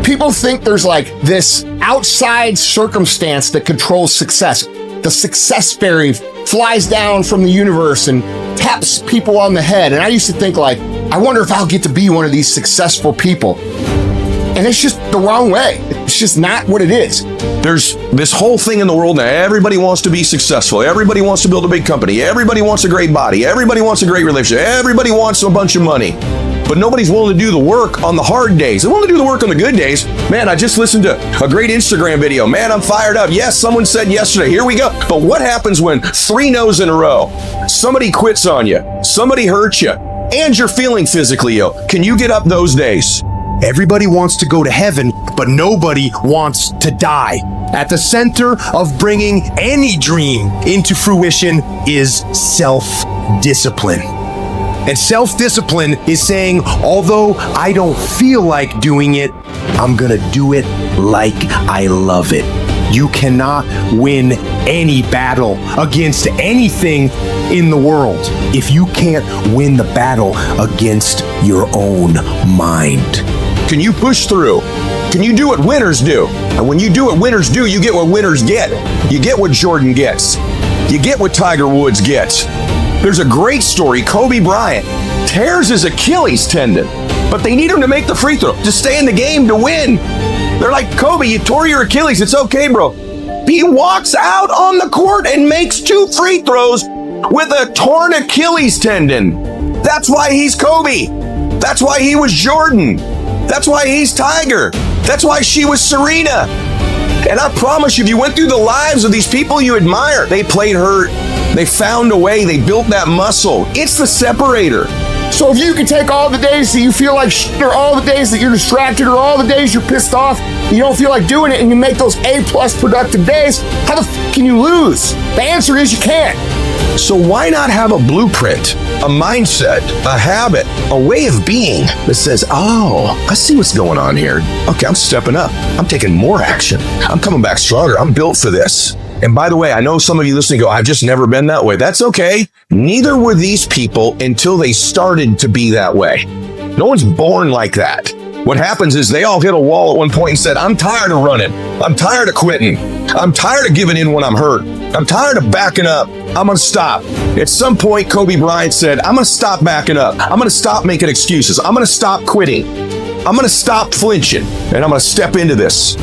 People think there's like this outside circumstance that controls success. The success fairy flies down from the universe and taps people on the head. And I used to think like, I wonder if I'll get to be one of these successful people. And it's just the wrong way. It's just not what it is. There's this whole thing in the world now. Everybody wants to be successful. Everybody wants to build a big company. Everybody wants a great body. Everybody wants a great relationship. Everybody wants a bunch of money. But nobody's willing to do the work on the hard days. They want to do the work on the good days. Man, I just listened to a great Instagram video. Man, I'm fired up. Yes, someone said yesterday, here we go. But what happens when 3 no's in a row? Somebody quits on you. Somebody hurts you. And you're feeling physically ill. Can you get up those days? Everybody wants to go to heaven, but nobody wants to die. At the center of bringing any dream into fruition is self-discipline. And self-discipline is saying, although I don't feel like doing it, I'm gonna do it like I love it. You cannot win any battle against anything in the world if you can't win the battle against your own mind. Can you push through? Can you do what winners do? And when you do what winners do, you get what winners get. You get what Jordan gets. You get what Tiger Woods gets. There's a great story. Kobe Bryant tears his Achilles tendon, but they need him to make the free throw, to stay in the game, to win. They're like, Kobe, you tore your Achilles. It's okay, bro. He walks out on the court and makes 2 free throws with a torn Achilles tendon. That's why he's Kobe. That's why he was Jordan. That's why he's Tiger. That's why she was Serena. And I promise you, if you went through the lives of these people you admire, they played hurt. They found a way. They built that muscle. It's the separator. So if you can take all the days that you feel like shit, or all the days that you're distracted, or all the days you're pissed off, you don't feel like doing it, and you make those A+ productive days, how the f can you lose? The answer is you can't. So why not have a blueprint, a mindset, a habit, a way of being that says, oh, I see what's going on here. Okay, I'm stepping up. I'm taking more action. I'm coming back stronger. I'm built for this. And by the way, I know some of you listening go, I've just never been that way. That's okay. Neither were these people until they started to be that way. No one's born like that. What happens is they all hit a wall at one point and said, I'm tired of running. I'm tired of quitting. I'm tired of giving in when I'm hurt. I'm tired of backing up. I'm going to stop. At some point, Kobe Bryant said, I'm going to stop backing up. I'm going to stop making excuses. I'm going to stop quitting. I'm going to stop flinching, and I'm going to step into this.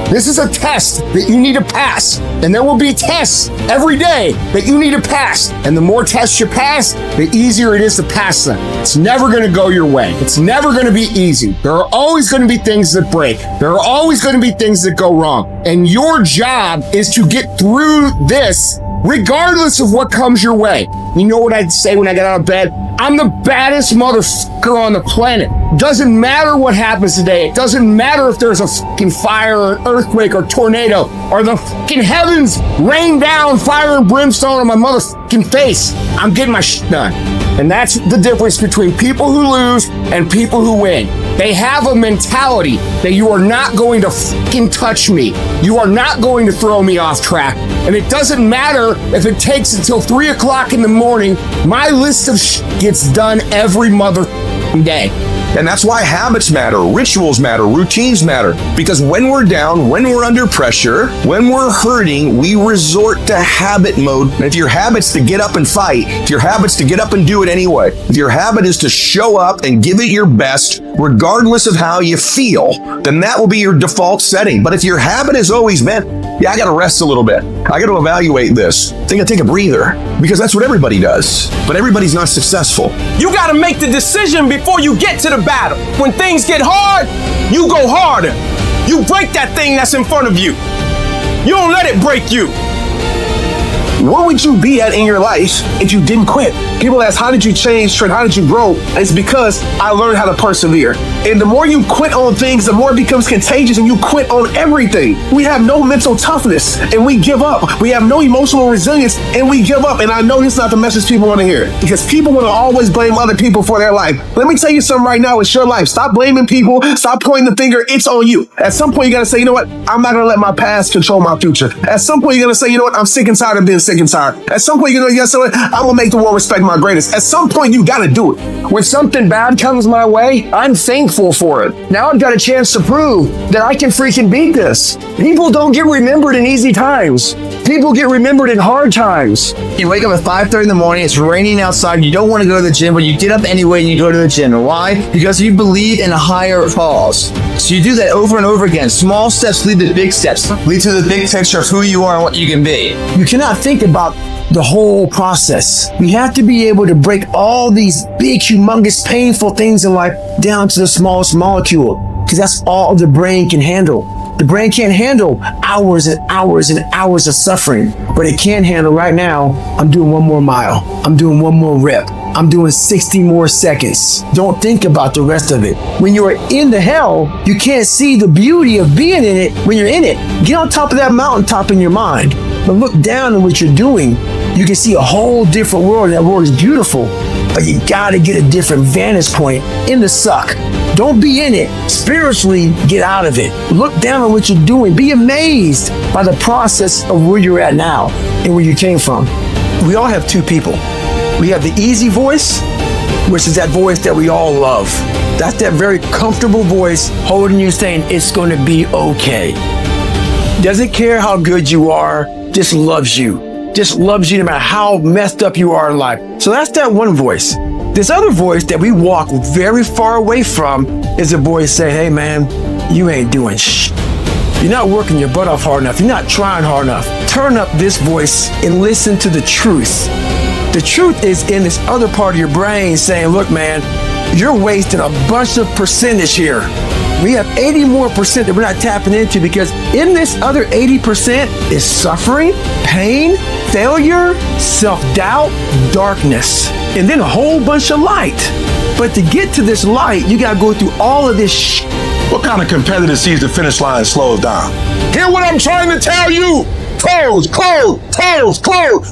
This is a test that you need to pass. And there will be tests every day that you need to pass. And the more tests you pass, the easier it is to pass them. It's never going to go your way. It's never going to be easy. There are always going to be things that break. There are always going to be things that go wrong. And your job is to get through this regardless of what comes your way. You know what I'd say when I get out of bed? I'm the baddest motherfucker on the planet. Doesn't matter what happens today. It doesn't matter if there's a fucking fire or an earthquake or tornado or the fucking heavens rain down fire and brimstone on my motherfucking face. I'm getting my shit done. And that's the difference between people who lose and people who win. They have a mentality that you are not going to fucking touch me. You are not going to throw me off track. And it doesn't matter if it takes until 3 o'clock in the morning. My list of shit gets done every motherfucking day. And that's why habits matter, rituals matter, routines matter. Because when we're down, when we're under pressure, when we're hurting, we resort to habit mode. And if your habit's to get up and fight, if your habit's to get up and do it anyway, if your habit is to show up and give it your best, regardless of how you feel, then that will be your default setting. But if your habit is always, man, yeah, I got to rest a little bit. I got to evaluate this. I think I take a breather, because that's what everybody does. But everybody's not successful. You got to make the decision before you get to the battle. When things get hard, you go harder. You break that thing that's in front of you. You don't let it break you. Where would you be at in your life if you didn't quit? People ask, how did you change, Trent? How did you grow? It's because I learned how to persevere. And the more you quit on things, the more it becomes contagious, and you quit on everything. We have no mental toughness and we give up. We have no emotional resilience and we give up. And I know this is not the message people want to hear, because people want to always blame other people for their life. Let me tell you something right now. It's your life. Stop blaming people. Stop pointing the finger. It's on you. At some point, you got to say, you know what? I'm not going to let my past control my future. At some point, you're going to say, you know what? I'm sick and tired of being sick sick and tired. At some point, yes, I'm gonna make the world respect my greatness. At some point, you gotta do it. When something bad comes my way, I'm thankful for it. Now I've got a chance to prove that I can freaking beat this. People don't get remembered in easy times. People get remembered in hard times. You wake up at 5:30 in the morning, it's raining outside, you don't want to go to the gym, but you get up anyway and you go to the gym. And why? Because you believe in a higher cause. So you do that over and over again. Small steps lead to big steps, lead to the big picture of who you are and what you can be. You cannot think about the whole process. You have to be able to break all these big, humongous, painful things in life down to the smallest molecule, because that's all the brain can handle. The brain can't handle hours and hours and hours of suffering, but it can handle right now. I'm doing 1 more mile. I'm doing 1 more rep. I'm doing 60 more seconds. Don't think about the rest of it. When you're in the hell, you can't see the beauty of being in it when you're in it. Get on top of that mountaintop in your mind, but look down on what you're doing. You can see a whole different world, and that world is beautiful, but you gotta get a different vantage point in the suck. Don't be in it. Spiritually, get out of it. Look down on what you're doing. Be amazed by the process of where you're at now and where you came from. We all have 2 people. We have the easy voice, which is that voice that we all love. That's that very comfortable voice holding you saying, it's gonna be okay. Doesn't care how good you are, just loves you. Just loves you no matter how messed up you are in life. So that's that one voice. This other voice that we walk very far away from is a voice saying, hey man, you ain't doing shit. You're not working your butt off hard enough. You're not trying hard enough. Turn up this voice and listen to the truth. The truth is in this other part of your brain saying, look man, you're wasting a bunch of percentage here. We have 80 more percent that we're not tapping into, because in this other 80% is suffering, pain, failure, self-doubt, darkness, and then a whole bunch of light. But to get to this light, you gotta go through all of this What kind of competitor sees the finish line and slows down? Hear what I'm trying to tell you. Close.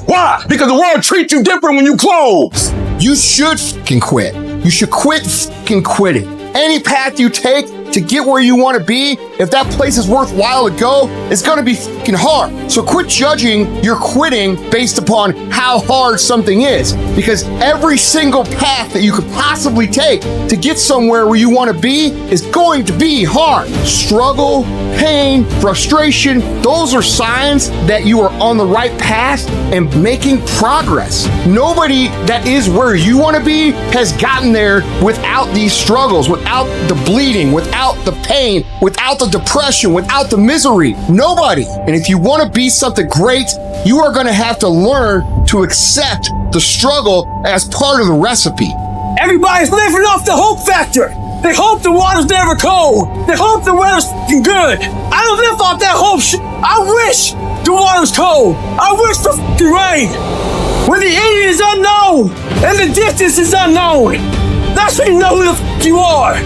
Why? Because the world treats you different when you close. You should fucking quit. You should quit fucking quitting. Any path you take to get where you want to be, if that place is worthwhile to go, it's going to be fucking hard. So quit judging your quitting based upon how hard something is, because every single path that you could possibly take to get somewhere where you want to be is going to be hard. Struggle, pain, frustration, those are signs that you are on the right path and making progress. Nobody that is where you want to be has gotten there without these struggles, without the bleeding, without the pain, without the depression, without the misery. Nobody. And if you want to be something great, you are going to have to learn to accept the struggle as part of the recipe. Everybody's living off the hope factor. They hope the water's never cold. They hope the weather's fucking good. I don't live off that hope shit. I wish the water's cold. I wish for fucking rain. When the end is unknown and the distance is unknown, that's when you know who the fuck you are.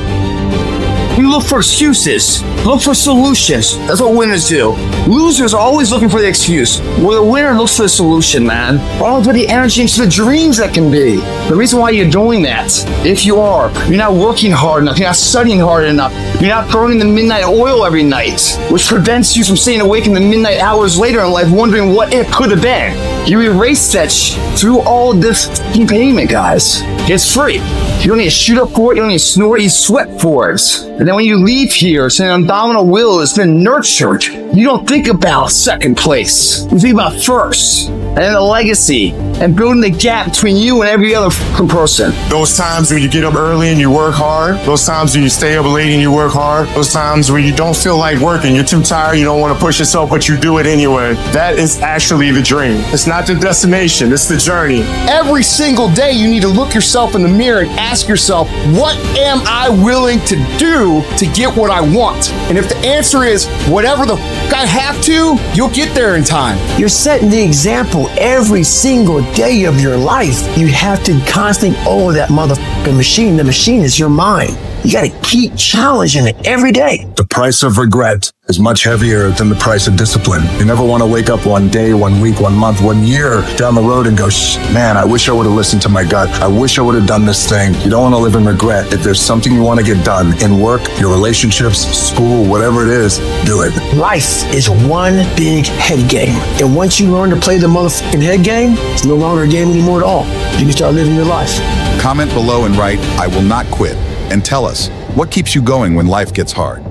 You look for excuses. Look for solutions. That's what winners do. Losers are always looking for the excuse. Well, the winner looks for the solution, man. All put the energy into the dreams that can be. The reason why you're doing that, if you are, you're not working hard enough, you're not studying hard enough, you're not burning the midnight oil every night, which prevents you from staying awake in the midnight hours later in life wondering what it could have been. You erase that through all this payment, guys. It's free. You don't need to shoot up for it, you don't need to snort, you sweat for it. And then when you leave here, it's an abdominal will that's been nurtured. You don't think about second place. You think about first, and then the legacy, and building the gap between you and every other person. Those times when you get up early and you work hard, those times when you stay up late and you work hard, those times when you don't feel like working, you're too tired, you don't want to push yourself, but you do it anyway. That is actually the dream. It's not the destination, it's the journey. Every single day, you need to look yourself in the mirror and ask yourself, what am I willing to do to get what I want? And if the answer is whatever the f I have to, you'll get there in time. You're setting the example every single day of your life. You have to constantly owe that motherfucking machine. The machine is your mind. You got to keep challenging it every day. The price of regret is much heavier than the price of discipline. You never want to wake up one day, 1 week, 1 month, 1 year down the road and go, man, I wish I would have listened to my gut. I wish I would have done this thing. You don't want to live in regret. If there's something you want to get done in work, your relationships, school, whatever it is, do it. Life is one big head game. And once you learn to play the motherfucking head game, it's no longer a game anymore at all. You can start living your life. Comment below and write, I will not quit, and tell us, what keeps you going when life gets hard?